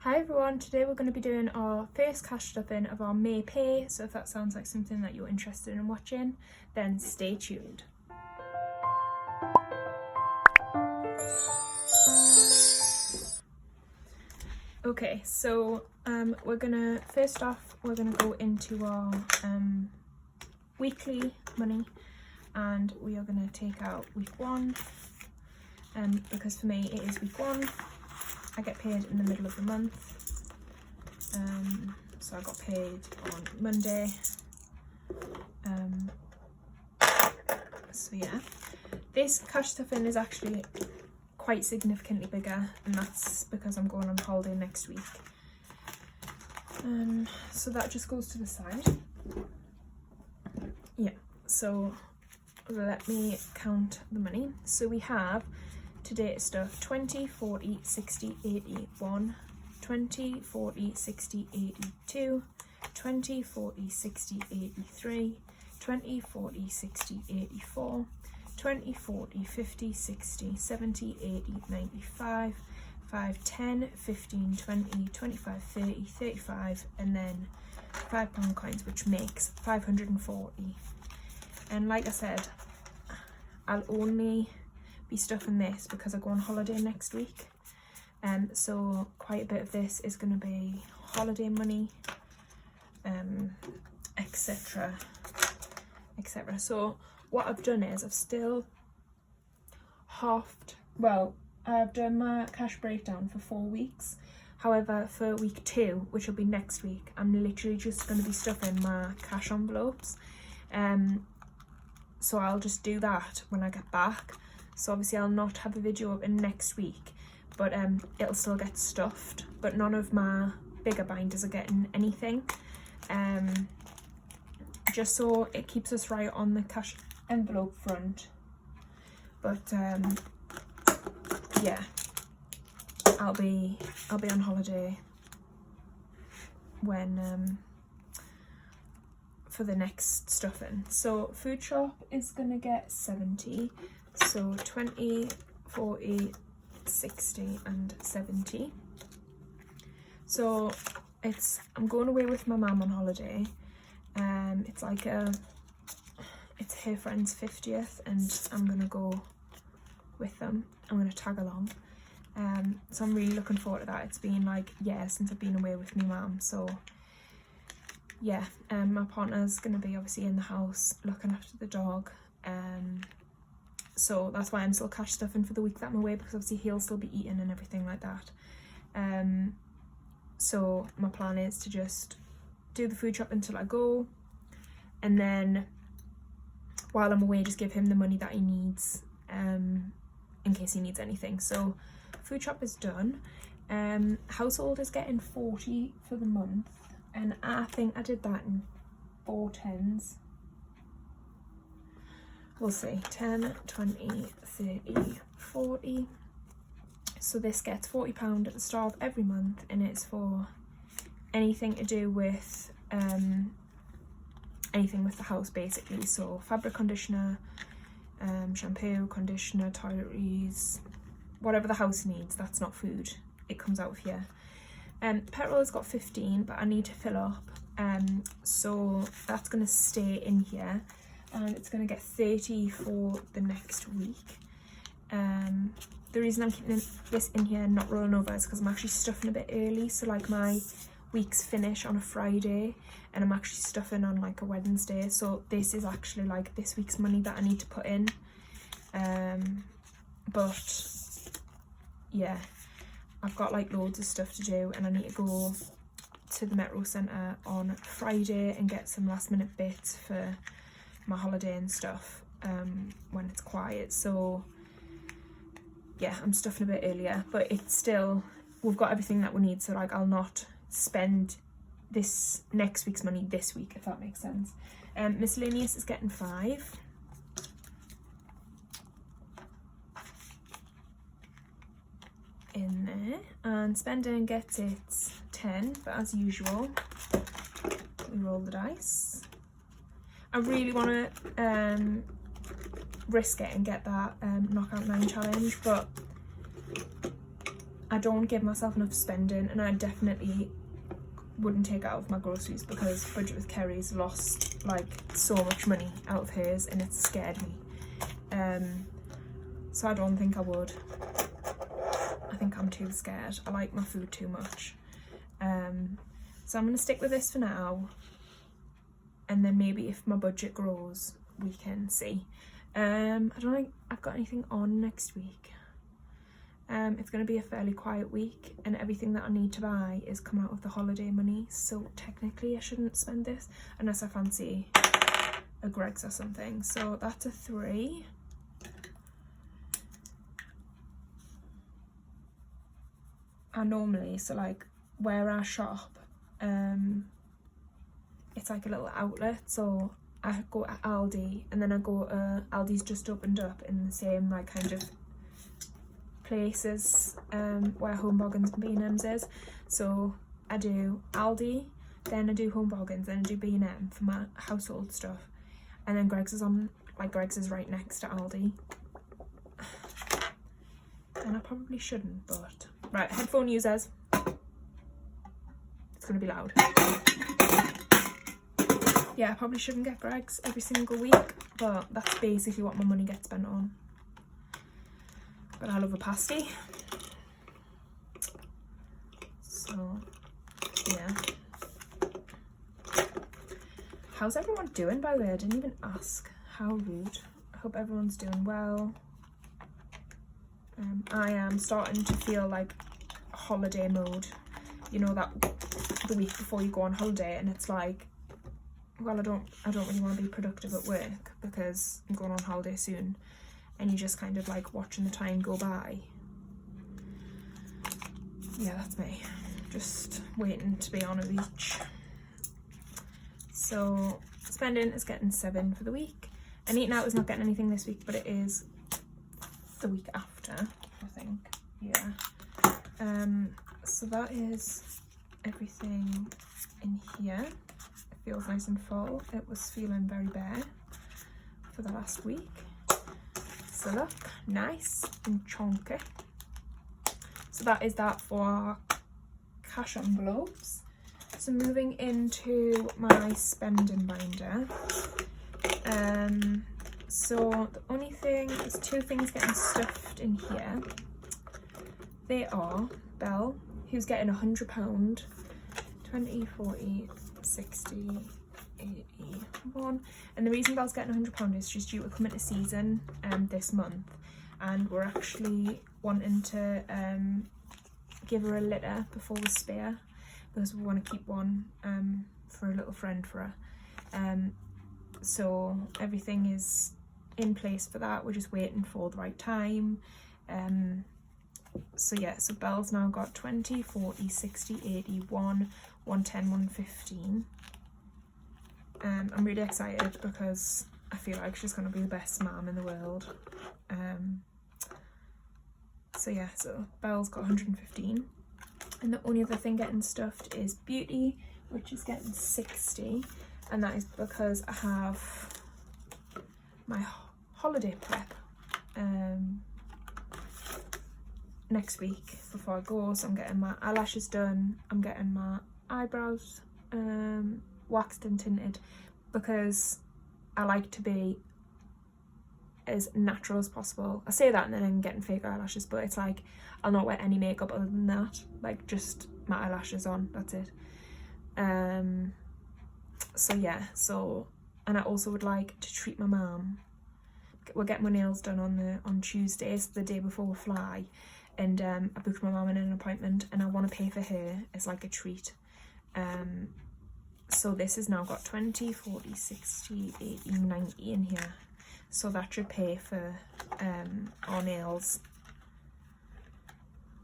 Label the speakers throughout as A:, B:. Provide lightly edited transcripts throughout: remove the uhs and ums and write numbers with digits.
A: Hi everyone, today we're going to be doing our first cash stuffing of our May pay, so if that sounds like something that you're interested in watching, then stay tuned. Okay, so first off we're gonna go into our weekly money, and we are gonna take out week 1, because for me it is week 1. I get paid in the middle of the month, so I got paid on Monday. So yeah, this cash stuffing is actually quite significantly bigger, and that's because I'm going on holiday next week. So that just goes to the side. Yeah, so let me count the money. So we have today stuff 20, 40, 60, 80, 1, 20, 40, 60, 82, 20, 40, 60, 83, 20, 40, 60, 84, 20, 40, 50, 60, 70, 80, 95, 5, 10, 15, 20, 25, 30, 35, and then £5 coins, which makes 540. And like I said, I'll only be stuffing this because I go on holiday next week, so quite a bit of this is going to be holiday money, etc, etc. So what I've done is I've still I've done my cash breakdown for 4 weeks. However, for week 2, which will be next week, I'm literally just going to be stuffing my cash envelopes, so I'll just do that when I get back. So obviously I'll not have a video up in next week, but it'll still get stuffed, but none of my bigger binders are getting anything, just so it keeps us right on the cash envelope front. But yeah, I'll be on holiday when for the next stuffing. So food shop is gonna get 70. So 20, 40, 60 and 70. So I'm going away with my mum on holiday. It's her friend's 50th, and I'm gonna go with them. I'm gonna tag along. So I'm really looking forward to that. It's been like years since I've been away with my mum, so yeah. My partner's gonna be obviously in the house looking after the dog. So that's why I'm still cash stuffing for the week that I'm away, because obviously he'll still be eating and everything like that. So my plan is to just do the food shop until I go, and then while I'm away just give him the money that he needs, in case he needs anything. So food shop is done. Household is getting 40 for the month, and I think I did that in 4 tens. We'll see, 10, 20, 30, 40. So this gets £40 at the start of every month, and it's for anything to do with anything with the house basically. So fabric conditioner, shampoo, conditioner, toiletries, whatever the house needs. That's not food, it comes out of here. Petrol has got 15, but I need to fill up, so that's going to stay in here, and it's going to get 30 for the next week. The reason I'm keeping this in here and not rolling over is because I'm actually stuffing a bit early. So like my weeks finish on a Friday, and I'm actually stuffing on like a Wednesday. So this is actually like this week's money that I need to put in. But yeah, I've got like loads of stuff to do, and I need to go to the Metro Centre on Friday and get some last minute bits for my holiday and stuff, when it's quiet. So yeah, I'm stuffing a bit earlier, but it's still, we've got everything that we need, so like I'll not spend this next week's money this week, if that makes sense. Miscellaneous is getting 5. In there, and spending gets its 10, but as usual we roll the dice. I really want to risk it and get that knockout 9 challenge, but I don't give myself enough spending, and I definitely wouldn't take it out of my groceries because Budget with Kerry's lost like so much money out of hers, and it scared me. So I don't think I would. I think I'm too scared. I like my food too much. So I'm going to stick with this for now, and then maybe if my budget grows we can see. I don't think I've got anything on next week. It's going to be a fairly quiet week, and everything that I need to buy is coming out of the holiday money, so technically I shouldn't spend this unless I fancy a Greggs or something. So that's a 3. I normally, so like where I shop, it's like a little outlet, so I go to Aldi, and then I go Aldi's just opened up in the same like kind of places where Home Bargains and B&M's is. So I do Aldi, then I do Home Bargains, then I do B&M for my household stuff, and then Greggs is on, like Greggs is right next to Aldi. And I probably shouldn't, but right, headphone users, it's gonna be loud. Yeah, I probably shouldn't get Greggs every single week, but that's basically what my money gets spent on. But I love a pasty, so yeah. How's everyone doing, by the way? I didn't even ask. How rude. I hope everyone's doing well. I am starting to feel like holiday mode. You know, that the week before you go on holiday, and it's like, well, I don't really want to be productive at work because I'm going on holiday soon, and you're just kind of like watching the time go by. Yeah, that's me. Just waiting to be on a beach. So spending is getting 7 for the week, and eating out is not getting anything this week, but it is the week after, I think. Yeah. So that is everything in here. It feels nice and full. It was feeling very bare for the last week. So look, nice and chunky. So that is that for our cash envelopes. So moving into my spending binder. So the only thing, there's 2 things getting stuffed in here. They are Belle, who's getting £100, 20, 40, 60, 81. And the reason Belle's getting £100 is she's due to come into season this month, and we're actually wanting to give her a litter before we spare, because we want to keep one for a little friend for her. So everything is in place for that. We're just waiting for the right time. So yeah, so Belle's now got 20, 40, 60, 81, 110, 115. I'm really excited because I feel like she's going to be the best mum in the world. So yeah, so Belle's got 115. And the only other thing getting stuffed is Beauty, which is getting 60. And that is because I have my holiday prep next week before I go. So I'm getting my eyelashes done, I'm getting my eyebrows waxed and tinted, because I like to be as natural as possible. I say that and then I'm getting fake eyelashes, but it's like I'll not wear any makeup other than that, like just my eyelashes on, that's it. So yeah, so, and I also would like to treat my mum. We're getting my nails done on Tuesday, so the day before we fly, and I booked my mum in an appointment, and I want to pay for her as like a treat. So this has now got 20, 40, 60, 80, 90 in here, so that should pay for our nails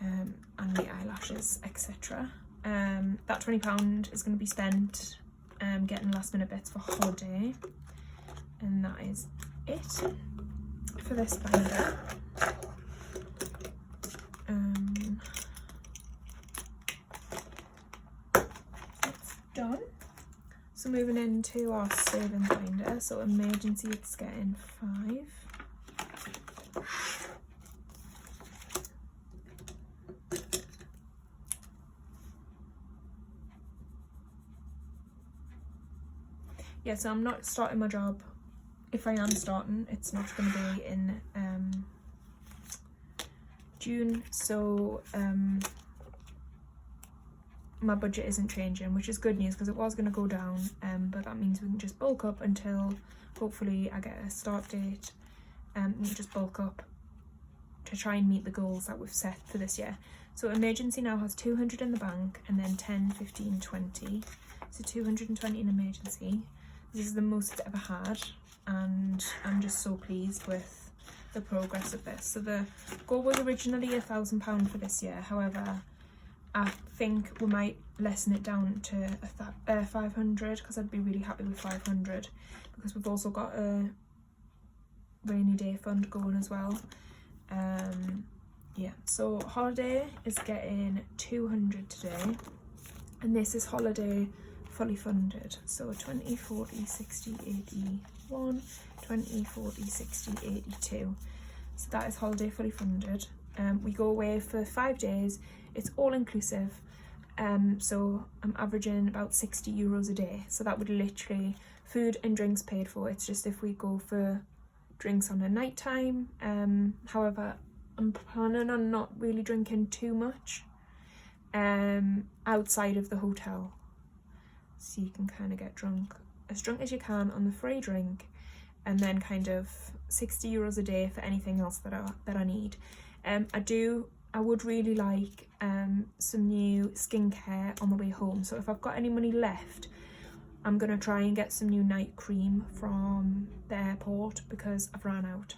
A: and the eyelashes, etc. That £20 is going to be spent getting last minute bits for holiday, and that is it for this binder. That's done. So moving into our savings binder, so emergency it's getting 5. yeah, so I'm not starting my job. If I am starting, it's not going to be in June, so my budget isn't changing, which is good news because it was going to go down, but that means we can just bulk up until hopefully I get a start date, and we can just bulk up to try and meet the goals that we've set for this year. So emergency now has 200 in the bank, and then 10, 15, 20, so 220 in emergency. This is the most it's ever had, and I'm just so pleased with the progress of this. So the goal was originally £1,000 for this year, however I think we might lessen it down to 500, because I'd be really happy with 500, because we've also got a rainy day fund going as well. Yeah, so holiday is getting 200 today, and this is holiday fully funded, so 20, 40, 60, 81, 20, 40, 60, 82. So that is holiday fully funded. We go away for 5 days. It's all inclusive, so I'm averaging about €60 a day. So that would literally, food and drinks paid for. It's just if we go for drinks on a night time. However, I'm planning on not really drinking too much outside of the hotel, so you can kind of get as drunk as you can on the free drink, and then kind of €60 a day for anything else that I need. I would really like some new skincare on the way home, so if I've got any money left, I'm gonna try and get some new night cream from the airport because I've ran out.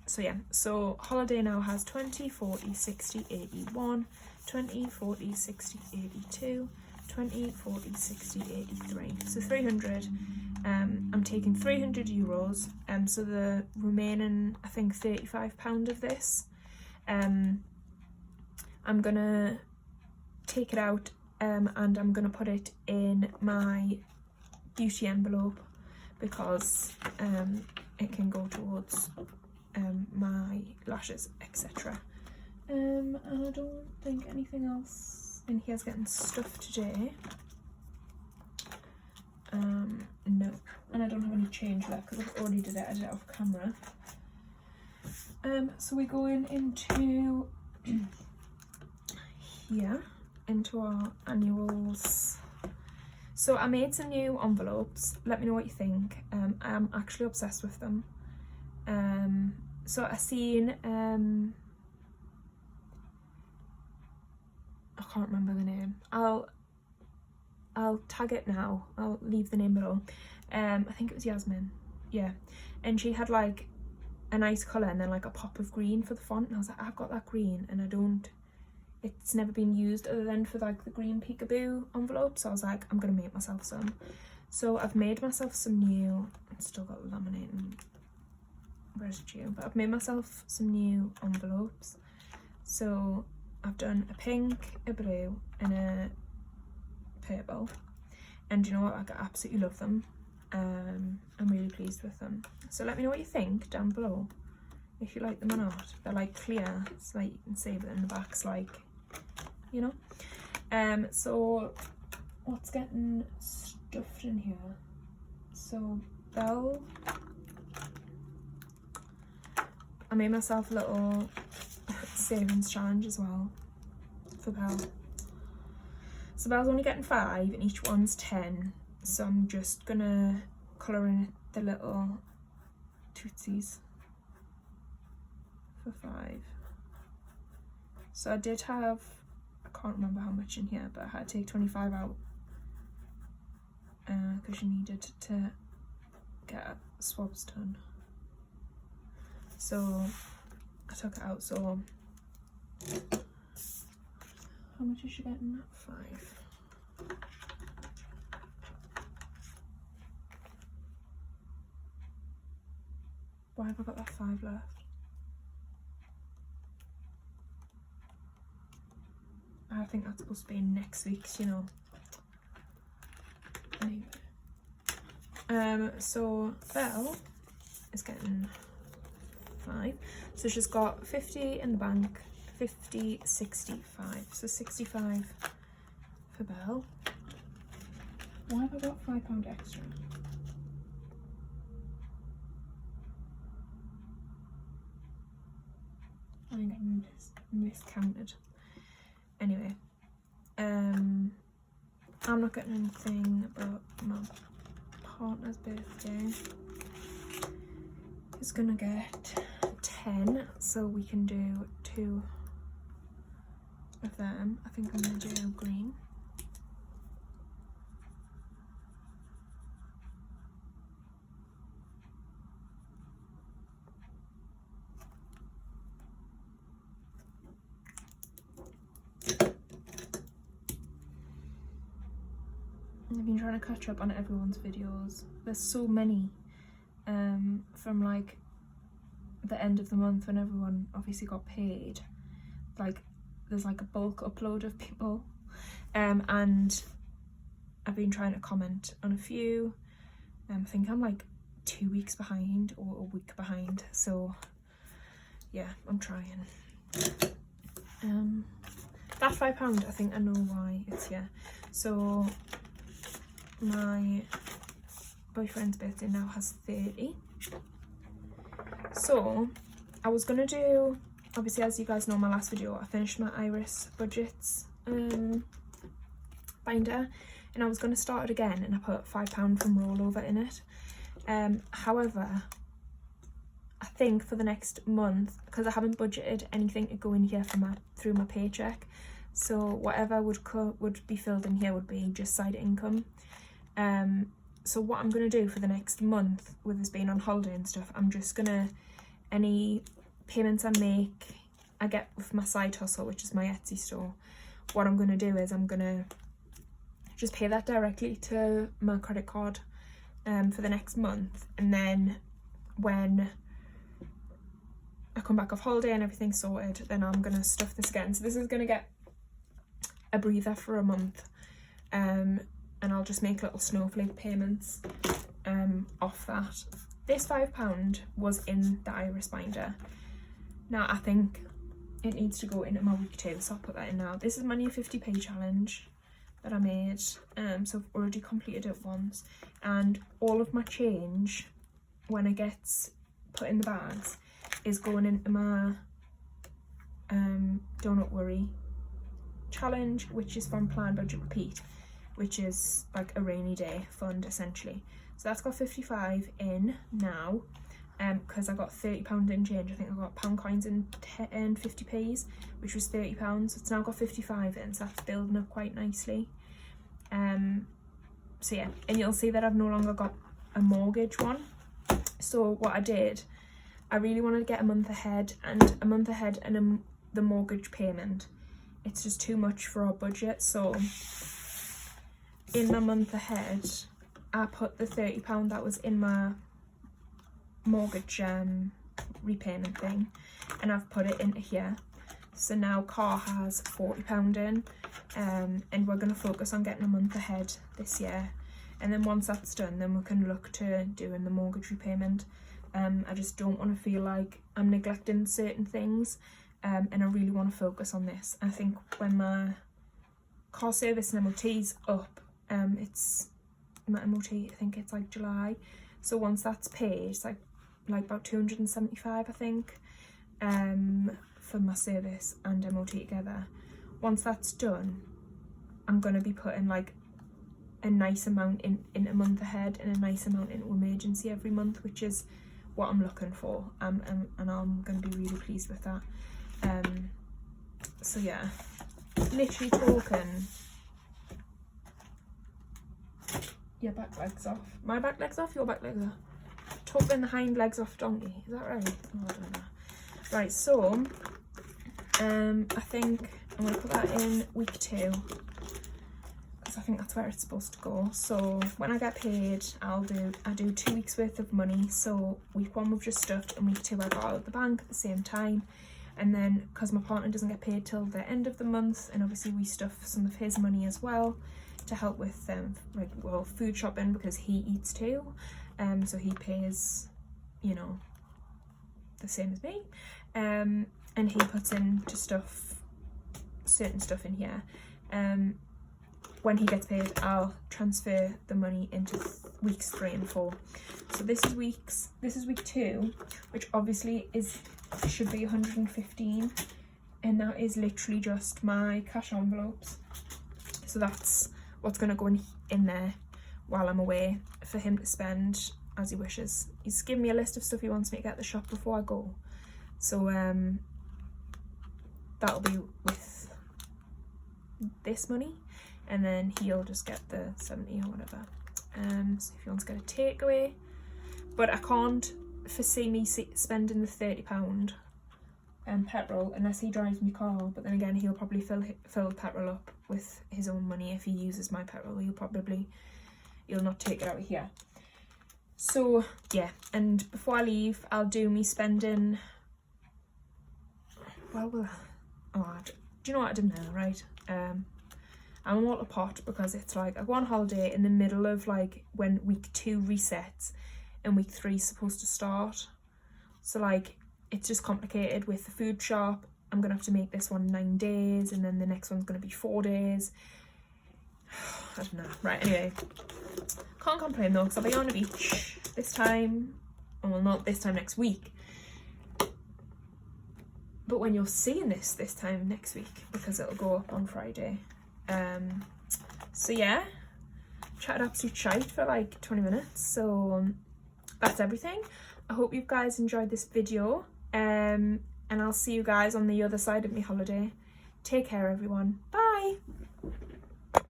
A: So yeah, so holiday now has 20, 40, 60, 81, 20, 40, 60, 82, 20, 40, 60, 83. So 300. I'm taking €300. So the remaining, I think, £35 of this, I'm gonna take it out, and I'm gonna put it in my beauty envelope, because it can go towards my lashes, etc. And I don't think anything else in here is getting stuffed today. No, and I don't have any change left because I've already did it. I did it off camera. So we're going into here, into our annuals. So I made some new envelopes. Let me know what you think. I'm actually obsessed with them. So I seen I can't remember the name. I'll tag it now. I'll leave the name below. I think it was Yasmin. Yeah, and she had like a nice colour and then like a pop of green for the font, and I was like, I've got that green and it's never been used other than for like the green peekaboo envelope, so I was like, I'm gonna make myself some. So I've made myself some new, I've still got laminating residue, but I've made myself some new envelopes. So I've done a pink, a blue and a purple, and you know what, I absolutely love them. I'm really pleased with them. So let me know what you think down below, if you like them or not. They're like clear, it's like you can see that in the back's like, you know. So what's getting stuffed in here? So Belle, I made myself a little savings challenge as well for Belle. So Belle's only getting 5 and each one's 10. So I'm just gonna colour in the little tootsies for 5. So I did have, I can't remember how much in here, but I had to take 25 out because you needed to get swabs done. So I took it out. So how much is she getting? 5. Why have I got that 5 left? I think that's supposed to be in next week's, you know. Anyway. So Belle is getting 5. So she's got 50 in the bank, 50, 65. So 65 for Belle. Why have I got £5 extra? I think I miscounted. Anyway, I'm not getting anything but my partner's birthday. He's gonna get 10, so we can do 2 of them. I think I'm gonna do green. I've been trying to catch up on everyone's videos. There's so many from like the end of the month when everyone obviously got paid. Like there's like a bulk upload of people, and I've been trying to comment on a few. I think I'm like 2 weeks behind or a week behind, so yeah, I'm trying. That £5, I think I know why it's here. So my boyfriend's birthday now has 30. So I was gonna do, obviously as you guys know, my last video I finished my IrisBudgets binder, and I was gonna start it again, and I put £5 from rollover in it. However, I think for the next month, because I haven't budgeted anything to go in here for through my paycheck, so whatever would be filled in here would be just side income. So what I'm going to do for the next month, with us being on holiday and stuff, I'm just going to, any payments I get with my side hustle, which is my Etsy store, what I'm going to do is I'm going to just pay that directly to my credit card for the next month, and then when I come back off holiday and everything's sorted, then I'm going to stuff this again. So this is going to get a breather for a month, and I'll just make little snowflake payments off that. This £5 was in the Iris binder. Now I think it needs to go into my week 2, so I'll put that in now. This is my new 50p challenge that I made, so I've already completed it once, and all of my change, when it gets put in the bags, is going into my Don't Worry challenge, which is from Plan.Budget.Repeat, which is like a rainy day fund essentially. So that's got 55 in now, because I got £30 in change. I think I got pound coins and 50p's, which was £30. So it's now got 55 in, so that's building up quite nicely. So yeah, and you'll see that I've no longer got a mortgage one. So what I did, I really wanted to get a month ahead, and the mortgage payment, it's just too much for our budget. So in my month ahead, I put the £30 that was in my mortgage repayment thing, and I've put it into here. So now car has £40 in, and we're going to focus on getting a month ahead this year, and then once that's done, then we can look to doing the mortgage repayment. I just don't want to feel like I'm neglecting certain things, and I really want to focus on this. I think when my car service and MOT's up, it's my MOT, I think it's like July, so once that's paid, it's like about 275 I think, for my service and MOT together. Once that's done, I'm going to be putting like a nice amount in a month ahead and a nice amount into emergency every month, which is what I'm looking for, and I'm going to be really pleased with that. So yeah, literally talking your back legs off. My back legs off, your back legs off. Talking the hind legs off donkey, is that right? Oh, I don't know. Right, so I think I'm going to put that in week 2, because I think that's where it's supposed to go. So when I get paid, I do 2 weeks worth of money. So week 1 we've just stuffed, and week 2 I got out of the bank at the same time. And then because my partner doesn't get paid till the end of the month, and obviously we stuff some of his money as well to help with food shopping, because he eats too, so he pays, you know, the same as me, and he puts in to stuff certain stuff in here. when he gets paid, I'll transfer the money into weeks 3 and 4. So this is week 2, which obviously should be 115, and that is literally just my cash envelopes. So that's what's going to go in there while I'm away for him to spend as he wishes. He's given me a list of stuff he wants me to get at the shop before I go. So that'll be with this money, and then he'll just get the 70 or whatever. So if he wants to get a takeaway, but I can't foresee me spending the £30 petrol unless he drives me car. But then again, he'll probably fill petrol up with his own money. If he uses my petrol, he'll not take it out of here. So yeah, and before I leave, I'll do me spending. Do you know what I did now, right? I'm a water pot because it's like I go on holiday in the middle of like when week 2 resets and week 3 is supposed to start. So like it's just complicated with the food shop. I'm gonna have to make this one 9 days, and then the next one's gonna be 4 days. I don't know. Right, anyway. Can't complain though, because I'll be on a beach this time. Well, not this time next week. But when you're seeing this time next week, because it'll go up on Friday. So yeah, chatted absolute shite for like 20 minutes. So that's everything. I hope you guys enjoyed this video. And I'll see you guys on the other side of my holiday. Take care, everyone. Bye.